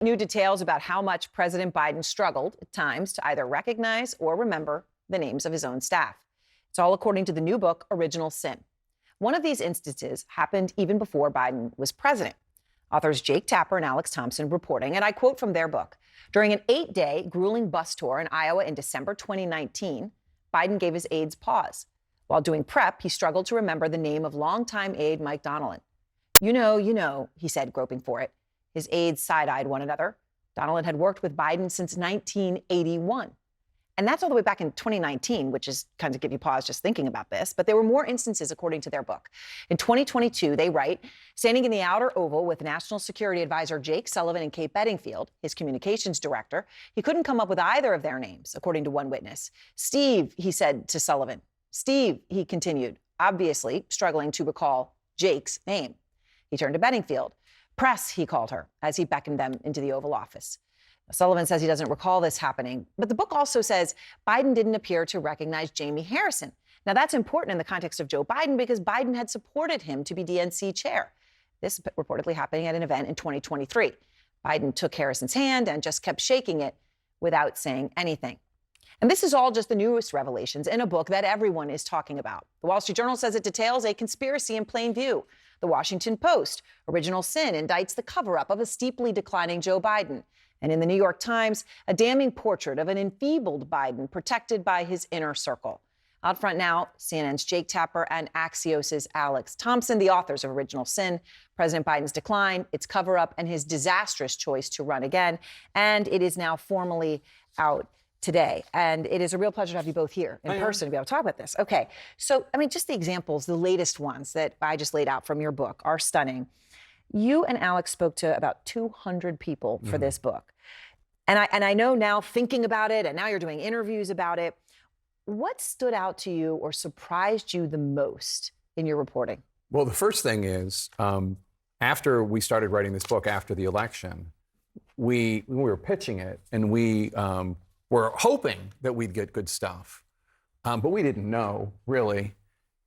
New details about how much President Biden struggled at times to either recognize or remember the names of his own staff. It's all according to the new book, Original Sin. One of these instances happened even before Biden was president. Authors Jake Tapper and Alex Thompson reporting, and I quote from their book, during an 8-day grueling bus tour in Iowa in December 2019, Biden gave his aides pause. While doing prep, he struggled to remember the name of longtime aide Mike Donilon. You know, he said, groping for it. His aides side-eyed one another. Donilon had worked with Biden since 1981. And that's all the way back in 2019, which is kind of give you pause just thinking about this. But there were more instances, according to their book. In 2022, they write, standing in the outer oval with National Security Advisor Jake Sullivan and Kate Bedingfield, his communications director, he couldn't come up with either of their names, according to one witness. Steve, he said to Sullivan. Steve, he continued, obviously struggling to recall Jake's name. He turned to Bedingfield. Press, he called her, as he beckoned them into the Oval Office. Sullivan says he doesn't recall this happening, but the book also says Biden didn't appear to recognize Jamie Harrison. Now, that's important in the context of Joe Biden because Biden had supported him to be DNC chair. This reportedly happening at an event in 2023. Biden took Harrison's hand and just kept shaking it without saying anything. And this is all just the newest revelations in a book that everyone is talking about. The Wall Street Journal says it details a conspiracy in plain view. The Washington Post, Original Sin, indicts the cover-up of a steeply declining Joe Biden. And in the New York Times, a damning portrait of an enfeebled Biden protected by his inner circle. Out front now, CNN's Jake Tapper and Axios' Alex Thompson, the authors of Original Sin, President Biden's decline, its cover-up, and his disastrous choice to run again. And it is now formally out today. And it is a real pleasure to have you both here in person to be able to talk about this. Okay. So, I mean, just the examples, the latest ones that I just laid out from your book are stunning. You and Alex spoke to about 200 people for this book. And I know now, thinking about it, and now you're doing interviews about it, what stood out to you or surprised you the most in your reporting? Well, the first thing is, after we started writing this book after the election, we were pitching it, and we were hoping that we'd get good stuff, but we didn't know, really.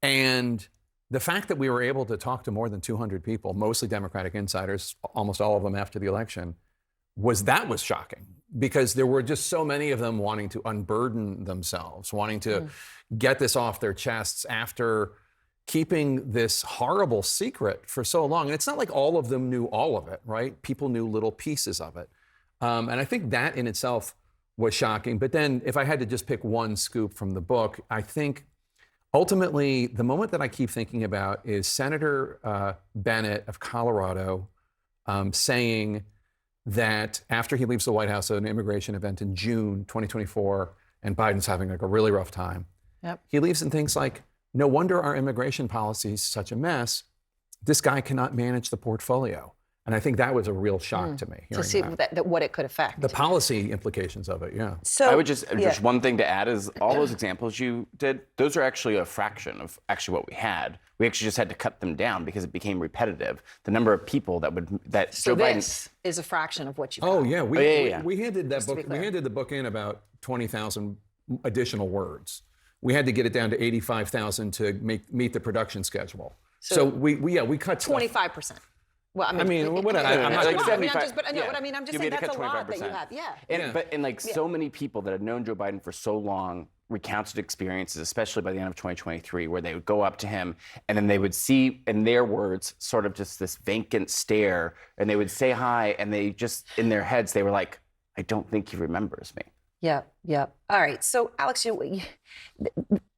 And the fact that we were able to talk to more than 200 people, mostly Democratic insiders, almost all of them after the election, was shocking, because there were just so many of them wanting to unburden themselves, wanting to get this off their chests after keeping this horrible secret for so long. And it's not like all of them knew all of it, right? People knew little pieces of it. And I think that in itself was shocking. But then if I had to just pick one scoop from the book, I think ultimately the moment that I keep thinking about is Senator Bennett of Colorado saying that after he leaves the White House at an immigration event in June 2024, and Biden's having like a really rough time, he leaves and thinks like, no wonder our immigration policy is such a mess. This guy cannot manage the portfolio. And I think that was a real shock to me. To see what it could affect. The policy implications of it, yeah. So I would just one thing to add is all those examples you did, those are actually a fraction of actually what we had. We actually just had to cut them down because it became repetitive. The number of people that so Joe this is a fraction of what you got. Oh yeah, we handed that book. We handed the book in about 20,000 additional words. We had to get it down to 85,000 to meet the production schedule. So we cut 25%. Well, I'm not what I mean, I'm just saying that's a 25%. lot that you have. But so many people that had known Joe Biden for so long recounted experiences, especially by the end of 2023, where they would go up to him and then they would see, in their words, sort of just this vacant stare, and they would say hi, and they just, in their heads, they were like, I don't think he remembers me. Yeah. All right. So, Alex,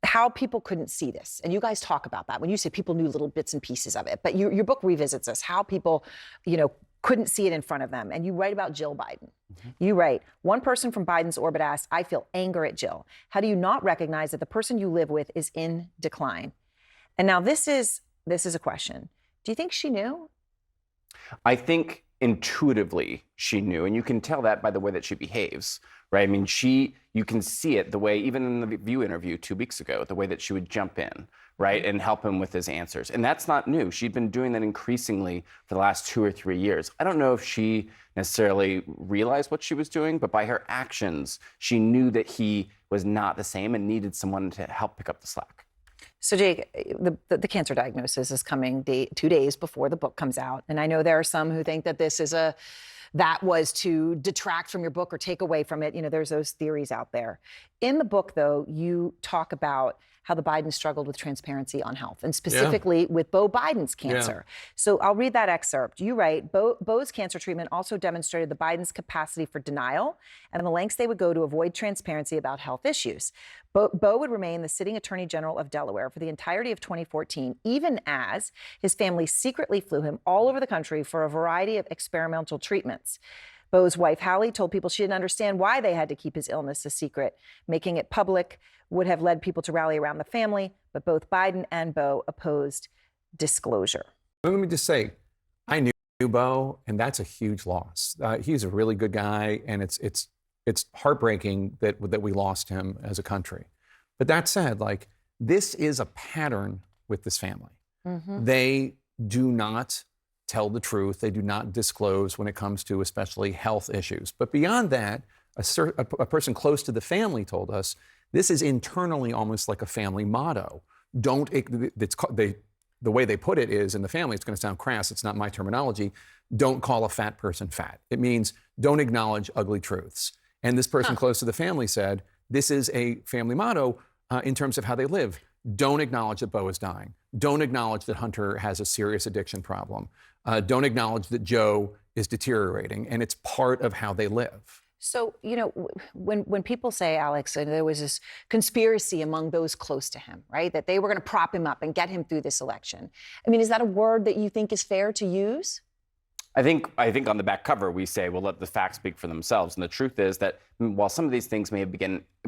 how people couldn't see this, and you guys talk about that when you say people knew little bits and pieces of it, but your book revisits this, how people, couldn't see it in front of them. And you write about Jill Biden. You write, one person from Biden's orbit asked, I feel anger at Jill. How do you not recognize that the person you live with is in decline? And now this is a question. Do you think she knew? I think intuitively she knew, and you can tell that by the way that she behaves, right? I mean, you can see it the way, even in the View interview 2 weeks ago, the way that she would jump in, right, and help him with his answers. And that's not new. She'd been doing that increasingly for the last 2 or 3 years. I don't know if she necessarily realized what she was doing, but by her actions, she knew that he was not the same and needed someone to help pick up the slack. So, Jake, the cancer diagnosis is coming 2 days before the book comes out. And I know there are some who think that this is a that was to detract from your book or take away from it. You know, there's those theories out there. In the book, though, you talk about how the Bidens struggled with transparency on health, and specifically with Beau Biden's cancer. So I'll read that excerpt. You write, Beau's cancer treatment also demonstrated the Bidens' capacity for denial and the lengths they would go to avoid transparency about health issues. Beau would remain the sitting Attorney General of Delaware for the entirety of 2014, even as his family secretly flew him all over the country for a variety of experimental treatments. Beau's wife, Hallie, told people she didn't understand why they had to keep his illness a secret. Making it public would have led people to rally around the family, but both Biden and Beau opposed disclosure. Let me just say, I knew Beau, and that's a huge loss. He's a really good guy, and it's heartbreaking that we lost him as a country. But that said, like, this is a pattern with this family. They do not tell the truth. They do not disclose when it comes to especially health issues. But beyond that, a person close to the family told us this is internally almost like a family motto. The way they put it is in the family, it's going to sound crass, it's not my terminology, don't call a fat person fat. It means don't acknowledge ugly truths. And this person close to the family said, this is a family motto in terms of how they live. Don't acknowledge that Beau is dying. Don't acknowledge that Hunter has a serious addiction problem. Don't acknowledge that Joe is deteriorating. And it's part of how they live. So, you know, when people say, Alex, and there was this conspiracy among those close to him, right, that they were going to prop him up and get him through this election. I mean, is that a word that you think is fair to use? I think on the back cover, we say, well, let the facts speak for themselves. And the truth is that while some of these things may have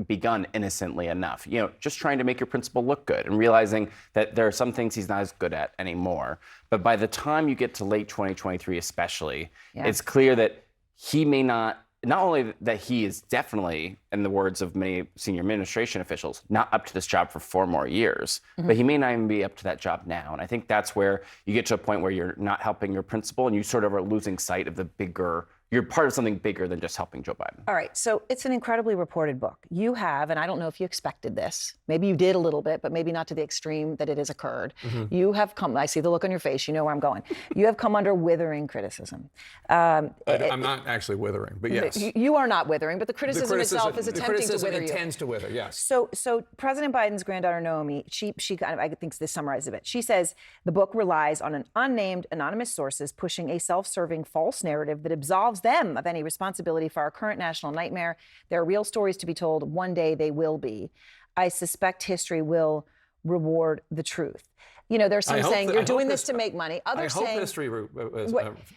begun innocently enough, you know, just trying to make your principal look good and realizing that there are some things he's not as good at anymore. But by the time you get to late 2023 especially, it's clear that he may not only that he is definitely, in the words of many senior administration officials, not up to this job for 4 more years, but he may not even be up to that job now. And I think that's where you get to a point where you're not helping your principal and you sort of are losing sight of the bigger, you're part of something bigger than just helping Joe Biden. All right, so it's an incredibly reported book. You have, and I don't know if you expected this, maybe you did a little bit, but maybe not to the extreme that it has occurred. You have come, I see the look on your face, you know where I'm going. You have come under withering criticism. I'm not actually withering, but yes. You are not withering, but the criticism itself is attempting to wither you. Intends to wither, yes. So President Biden's granddaughter, Naomi, she kind of, I think this summarizes it. She says the book relies on an unnamed, anonymous sources pushing a self-serving false narrative that absolves them of any responsibility for our current national nightmare. There are real stories to be told. One day they will be. I suspect history will reward the truth. You know, there's some saying you're doing this to make money. Others saying... I hope history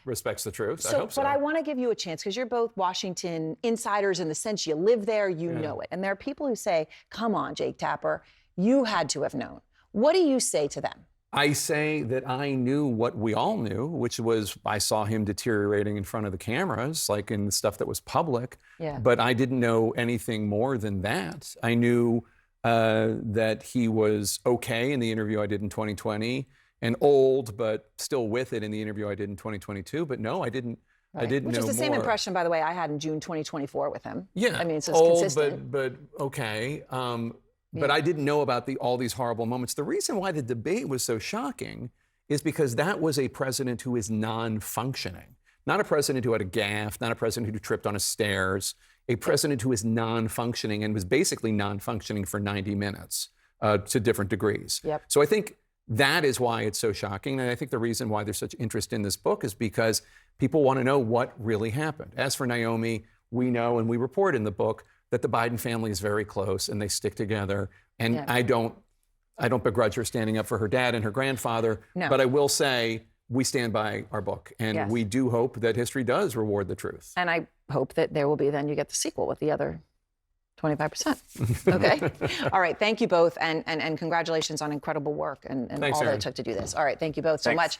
respects the truth. I hope so. But I want to give you a chance because you're both Washington insiders in the sense you live there, you know it. And there are people who say, come on, Jake Tapper, you had to have known. What do you say to them? I say that I knew what we all knew, which was I saw him deteriorating in front of the cameras, like in the stuff that was public. But I didn't know anything more than that. I knew that he was okay in the interview I did in 2020 and old, but still with it in the interview I did in 2022. But no, I didn't. I didn't Which know is the more. same impression, by the way, I had in June 2024 with him. Yeah, I mean, it's old, consistent. but okay. But I didn't know about all these horrible moments. The reason why the debate was so shocking is because that was a president who is non-functioning. Not a president who had a gaffe, not a president who tripped on his stairs, a president who is non-functioning and was basically non-functioning for 90 minutes to different degrees. So I think that is why it's so shocking. And I think the reason why there's such interest in this book is because people want to know what really happened. As for Naomi, we know and we report in the book that the Biden family is very close and they stick together. And I don't begrudge her standing up for her dad and her grandfather. But I will say we stand by our book. And we do hope that history does reward the truth. And I hope that there will be, then you get the sequel with the other 25%. Okay? All right. Thank you both. And congratulations on incredible work and Thanks, all that Erin. it took to do this. All right. Thank you both so much.